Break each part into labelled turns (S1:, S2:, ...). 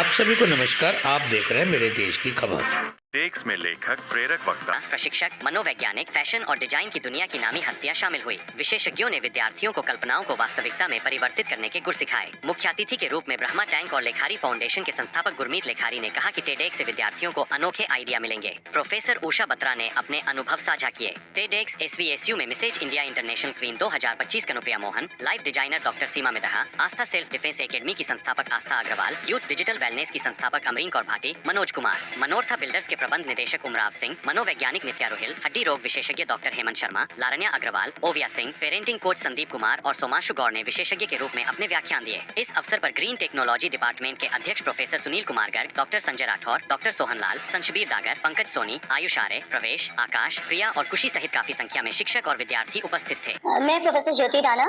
S1: आप सभी को नमस्कार। आप देख रहे हैं मेरे देश की खबर।
S2: टेक्स में लेखक, प्रेरक वक्ता,
S3: प्रशिक्षक, मनोवैज्ञानिक, फैशन और डिजाइन की दुनिया की नामी हस्तियां शामिल हुई। विशेषज्ञों ने विद्यार्थियों को कल्पनाओं को वास्तविकता में परिवर्तित करने के गुर सिखाए। मुख्य अतिथि के रूप में ब्रह्मा टैंक और लेखारी फाउंडेशन के संस्थापक गुरमीत लेखारी ने कहा कि टेडेक्स से विद्यार्थियों को अनोखे आइडिया मिलेंगे। प्रोफेसर उषा बत्रा ने अपने अनुभव साझा किए। टेडेक्स SVSU में Mrs India International Queen 2025 Kanupriya Mohan, life designer doctor Seema Midha, Aastha self defence academy की संस्थापक Aastha Agarwal, youth digital wellness की संस्थापक अमरीन कौर भाटी, मनोज कुमार, मनोरथा बिल्डर्स के प्रबंध निदेशक उमराव सिंह, मनोवैज्ञानिक नित्या रोहिल, हड्डी रोग विशेषज्ञ doctor Hemant Sharma, Laranya Agarwal, Oviya Singh, parenting coach Sandeep Kumar और सोमाशु गौड़ ने विशेषज्ञ के रूप में अपने व्याख्यान दिए। इस अवसर पर ग्रीन टेक्नोलॉजी डिपार्टमेंट के अध्यक्ष professor Sunil Kumar Garg, doctor Sanjay Rathore, doctor Sohan Lal, Sanshbir Dagar, Pankaj Soni, Ayush Arya, Pravesh, Akash, प्रिया और खुशी सहित काफी संख्या में शिक्षक और विद्यार्थी उपस्थित थे।
S4: मैं प्रोफेसर ज्योति राणा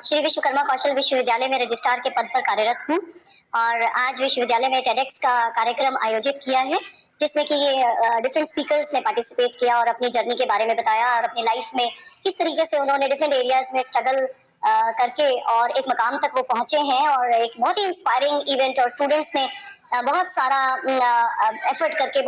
S4: श्री विश्वकर्मा कौशल विश्वविद्यालय में रजिस्ट्रार के पद पर कार्यरत हूँ और आज विश्वविद्यालय में टेडेक्स का कार्यक्रम आयोजित किया है, जिसमें कि डिफरेंट स्पीकर्स ने पार्टिसिपेट किया और अपनी जर्नी के बारे में बताया और अपनी लाइफ में किस तरीके से उन्होंने डिफरेंट एरियाज में स्ट्रगल करके और एक मकाम तक वो पहुंचे हैं। और एक बहुत ही इंस्पायरिंग इवेंट और स्टूडेंट्स ने बहुत सारा एफर्ट करके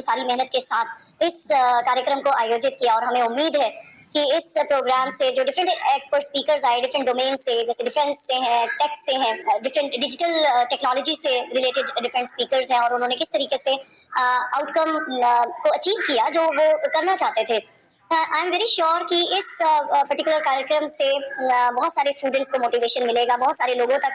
S4: सारी मेहनत के साथ इस कार्यक्रम को आयोजित किया। और हमें उम्मीद है कि इस प्रोग्राम से जो डिफरेंट एक्सपर्ट स्पीकर्स आए डिफरेंट डोमेन से, जैसे डिफेंस से हैं, टेक से हैं, डिफरेंट डिजिटल टेक्नोलॉजी से रिलेटेड डिफरेंट स्पीकर्स हैं और उन्होंने किस तरीके से आउटकम को अचीव किया जो वो करना चाहते थे। आई एम वेरी श्योर कि इस पर्टिकुलर कार्यक्रम से बहुत सारे स्टूडेंट्स को मोटिवेशन मिलेगा, बहुत सारे लोगों तक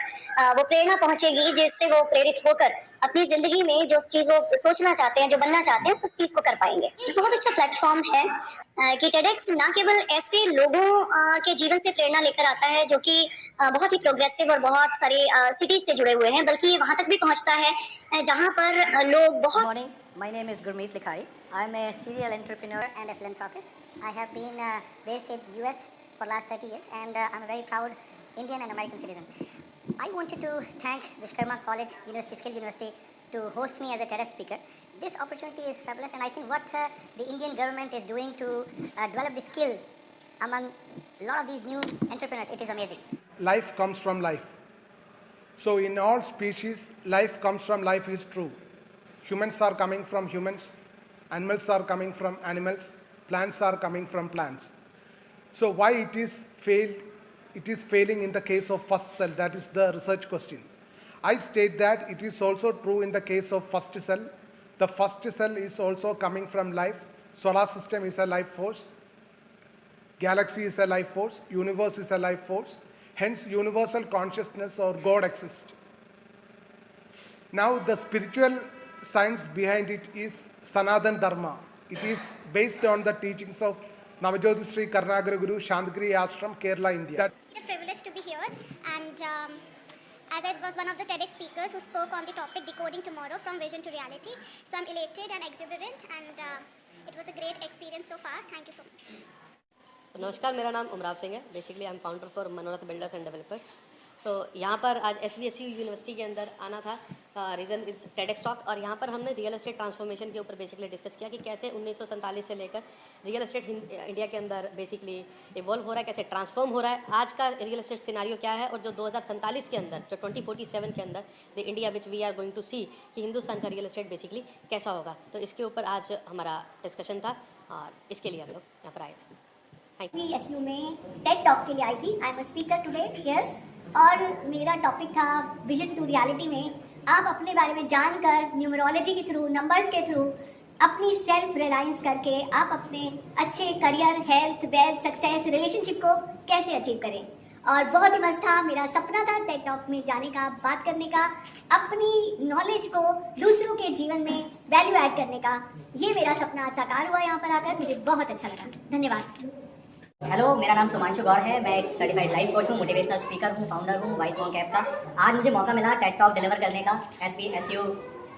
S4: वो प्रेरणा पहुंचेगी, जिससे वो प्रेरित होकर अपनी जिंदगी में जो चीज़ वो सोचना चाहते हैं, जो बनना चाहते हैं, उस चीज़ को कर पाएंगे। बहुत अच्छा प्लेटफॉर्म है कि टेडेक्स ना केवल ऐसे लोगों के जीवन से प्रेरणा लेकर आता है जो कि बहुत ही प्रोग्रेसिव और बहुत सारे सिटीज से जुड़े हुए हैं, बल्कि वहाँ तक भी पहुँचता है जहाँ पर लोग बहुत।
S5: Morning, my name is Gurmeet Likhari. I'm a serial entrepreneur and a philanthropist. I have been based in US for last 30 years and I'm a very proud Indian and American citizen. I wanted to thank Vishkarma College University, Skill University to host me as a TEDx speaker. This opportunity is fabulous and I think what the Indian government is doing to develop the skill among a lot of these new entrepreneurs, it is amazing.
S6: Life comes from life. So in all species, life comes from life is true. Humans are coming from humans, animals are coming from animals, plants are coming from plants. So why it is failing in the case of first cell, that is the research question. I state that it is also true in the case of first cell. The first cell is also coming from life. Solar system is a life force. Galaxy is a life force. Universe is a life force. Hence universal consciousness or God exists. Now the spiritual science behind it is Sanatan Dharma. It is based on the teachings of Navajyoti Sri Karnagara Guru Shandagiri Ashram, Kerala, India.
S7: It's a privilege to be here, and as I was one of the TEDx speakers who spoke on the topic Decoding Tomorrow from Vision to Reality, so I'm elated and exuberant, and it was a great experience so far. Thank you so much.
S8: नमस्कार, मेरा नाम उमराव सिंह है। Basically I am founder for मनोरथ builders and developers. तो यहाँ पर आज SVSU university के अंदर आना था, रीज़न इज़ टेडेक्स टॉक। और यहाँ पर हमने रियल एस्टेट ट्रांसफॉर्मेशन के ऊपर बेसिकली डिस्कस किया कि कैसे 1947 से लेकर रियल एस्टेट इंडिया के अंदर बेसिकली इवॉल्व हो रहा है, कैसे ट्रांसफॉर्म हो रहा है, आज का रियल एस्टेट सिनारियो क्या है, और जो 2047 के अंदर, जो 2047 के अंदर the India which we are going to see कि हिंदुस्तान का रियल एस्टेट बेसिकली कैसा होगा। तो इसके ऊपर आज हमारा डिस्कशन था और इसके लिए हम लोग यहाँ पर आए थे।
S4: SVSU में टेड टॉक के लिए आई थी। I am speaker today here और मेरा टॉपिक था विजन टू रियलिटी में आप अपने बारे में जानकर न्यूमरोलॉजी के थ्रू, नंबर्स के थ्रू अपनी सेल्फ रिलायंस करके आप अपने अच्छे career, health, wealth, success, relationship को कैसे अचीव करें। और बहुत ही मस्त था, मेरा सपना था टेड टॉक में जाने का, बात करने का, अपनी नॉलेज को दूसरों के जीवन में वैल्यू ऐड करने का। ये मेरा सपना आज साकार हुआ यहाँ पर आकर, मुझे बहुत अच्छा लगा। धन्यवाद।
S5: हेलो, मेरा नाम सोमाशु गौड़ है। मैं एक सर्टिफाइड लाइफ कोच हूँ, मोटिवेशनल स्पीकर हूँ, फाउंडर हूँ वाइस मॉन्क ऐप का। आज मुझे मौका मिला टेड टॉक डिलीवर करने का SVSU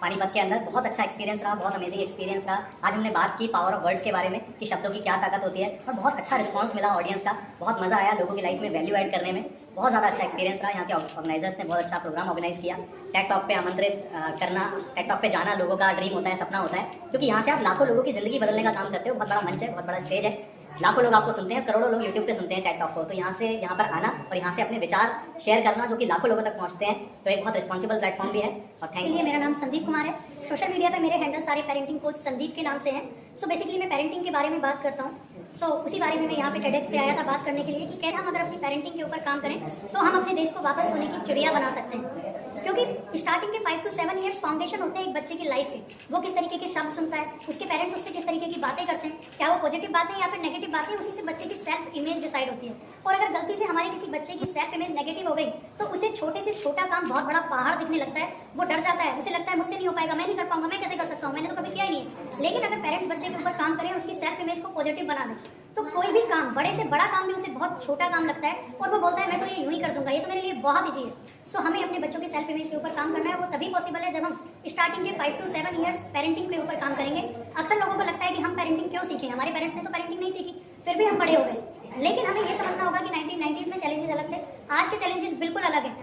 S5: पानीपत के अंदर। बहुत अच्छा एक्सपीरियंस रहा, बहुत अमेजिंग एक्सपीरियंस रहा। आज हमने बात की पावर ऑफ वर्ड्स के बारे में कि शब्दों की क्या ताकत होती है, और बहुत अच्छा रिस्पांस मिला ऑडियंस का। बहुत मज़ा आया लोगों की लाइफ में वैल्यू ऐड करने में। बहुत ज़्यादा अच्छा एक्सपीरियंस रहा। यहाँ के ऑर्गेनाइजर्स ने बहुत अच्छा प्रोग्राम ऑर्गेनाइज किया। टेड टॉक पे आमंत्रित करना, टेड टॉक पे जाना लोगों का ड्रीम होता है, सपना होता है, क्योंकि यहाँ से आप लाखों लोगों की ज़िंदगी बदलने का काम करते हो। बहुत बड़ा मंच है, बहुत बड़ा स्टेज है। लाखों लोग आपको सुनते हैं, करोड़ों लोग यूट्यूब पे सुनते हैं टेड टॉक को, तो यहाँ पर आना और यहाँ से अपने विचार शेयर करना जो कि लाखों लोगों तक पहुँचते हैं, तो एक बहुत रिस्पॉन्सिबल प्लेटफॉर्म भी है। और थैंक यू।
S9: मेरा नाम संदीप कुमार है। सोशल मीडिया पे मेरे हैंडल सारे पेरेंटिंग कोच संदीप के नाम से हैं। सो बेसिकली मैं पेरेंटिंग के बारे में बात करता हूँ। सो उसी बारे में मैं यहाँ पे टेडेक्स पे आया था बात करने के लिए कि कैसे हम अगर अपनी पेरेंटिंग के ऊपर काम करें तो हम अपने देश को वापस सोने की चिड़िया बना सकते हैं। क्योंकि स्टार्टिंग के 5 to 7 ईयर्स फाउंडेशन होते हैं एक बच्चे की लाइफ के। वो किस तरीके के शब्द सुनता है, उसके पेरेंट्स उससे किस तरीके की बातें करते हैं, क्या वो पॉजिटिव बातें या फिर नेगेटिव बातें, उसी से बच्चे की सेल्फ इमेज डिसाइड होती है। और अगर गलती से हमारे किसी बच्चे की सेल्फ इमेज नेगेटिव हो गई तो उसे छोटे से छोटा काम बहुत बड़ा पहाड़ दिखने लगता है, वो डर जाता है, उसे लगता है मुझसे नहीं हो पाएगा, मैं नहीं कर पाऊंगा, मैं कैसे कर सकता हूँ, मैंने तो कभी किया ही नहीं है। लेकिन अगर पेरेंट्स बच्चे के ऊपर काम करें, उसकी सेल्फ इमेज को पॉजिटिव बना दें, तो कोई भी काम, बड़े से बड़ा काम भी उसे बहुत छोटा काम लगता है और वो बोलता है मैं तो ये यूं ही कर दूंगा, ये तो मेरे लिए बहुत ईजी है। सो हमें अपने बच्चों की सेल्फ इमेज के ऊपर काम करना है। वो तभी पॉसिबल है जब हम स्टार्टिंग के 5 to 7 ईयर्स पेरेंटिंग के ऊपर काम करेंगे। अक्सर लोगों को लगता है कि हम पेरेंटिंग क्यों सीखें, हमारे पेरेंट्स ने तो पेरेंटिंग नहीं सीखी, फिर भी हम बड़े हो गए। लेकिन हमें ये समझना होगा कि 1990s में चैलेंजेस अलग थे, आज के चैलेंजेस बिल्कुल अलग हैं।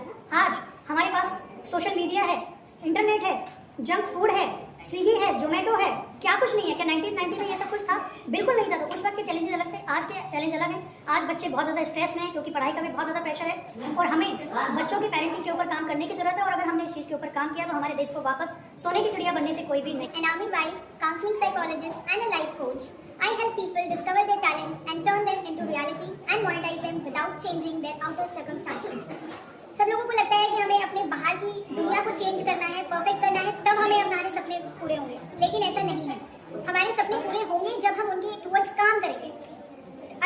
S9: आज हमारे पास सोशल मीडिया है, इंटरनेट है, जंक फूड है, स्विगी है, जोमेटो है, क्या कुछ नहीं है। क्या 1990 में ये सब कुछ था? बिल्कुल नहीं था। तो उस वक्त के चैलेंजेस अलग थे, आज के चैलेंज अलग हैं। आज बच्चे बहुत ज़्यादा स्ट्रेस में हैं क्योंकि पढ़ाई का भी बहुत ज़्यादा प्रेशर है और हमें बच्चों की पेरेंटिंग के ऊपर काम करने की जरूरत है। और अगर हमने इस चीज़ के ऊपर काम किया तो हमारे देश को वापस सोने की चिड़िया बनने से कोई भी नहीं।
S7: Anami Bai, counseling psychologist and a life coach. I help people discover their talents and turn them into reality and monetize them without changing their outer circumstances. सब लोगों को लगता है कि हमें अपने बाहर की दुनिया को चेंज करना है, परफेक्ट करना है, तब हमें हमारे सपने पूरे होंगे। लेकिन ऐसा नहीं है। हमारे सपने पूरे होंगे जब हम उनके टुवर्ड्स काम करेंगे।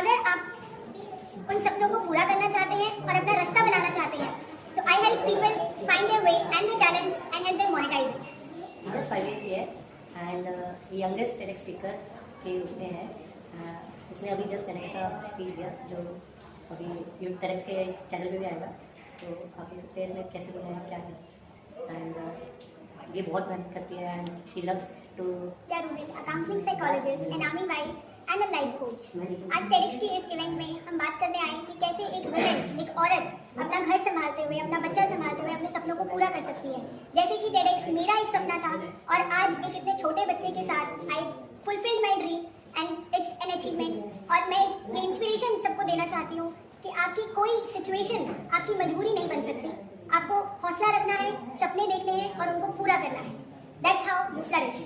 S7: अगर आप उन सपनों को पूरा करना चाहते हैं और अपना रास्ता बनाना चाहते हैं, तो I help people find their way and their talents and help them monetize it.
S5: Just 5 years here and youngest TEDx speaker के उसमें है। उसने अभी जस्ट TEDx का स्पीच दिया जो अभी TEDx के चैनल पे भी आएगा, तो आप देख सकते हैं इसने कैसे बनाया, क्या है। एंड ये बहुत मेहनत करती है and she loves to
S7: a counseling psychologist, Anami Bai and a life coach. आज TEDx की इस इवेंट में हम बात करने आए कि कैसे एक वुमन, एक औरत अपना घर संभालते हुए, अपना बच्चा संभालते हुए अपने सपनों को पूरा कर सकती है। जैसे कि TEDx मेरा एक सपना था और आज एक इतने छोटे बच्चे के साथ I fulfilled my dream and it's an achievement. और मैं ये इंस्पिरेशन सबको देना चाहती हूँ कि आपकी कोई सिचुएशन आपकी मजबूरी नहीं बन सकती। आपको हौसला रखना है, सपने देखने हैं और उनको पूरा करना है। That's how you flourish.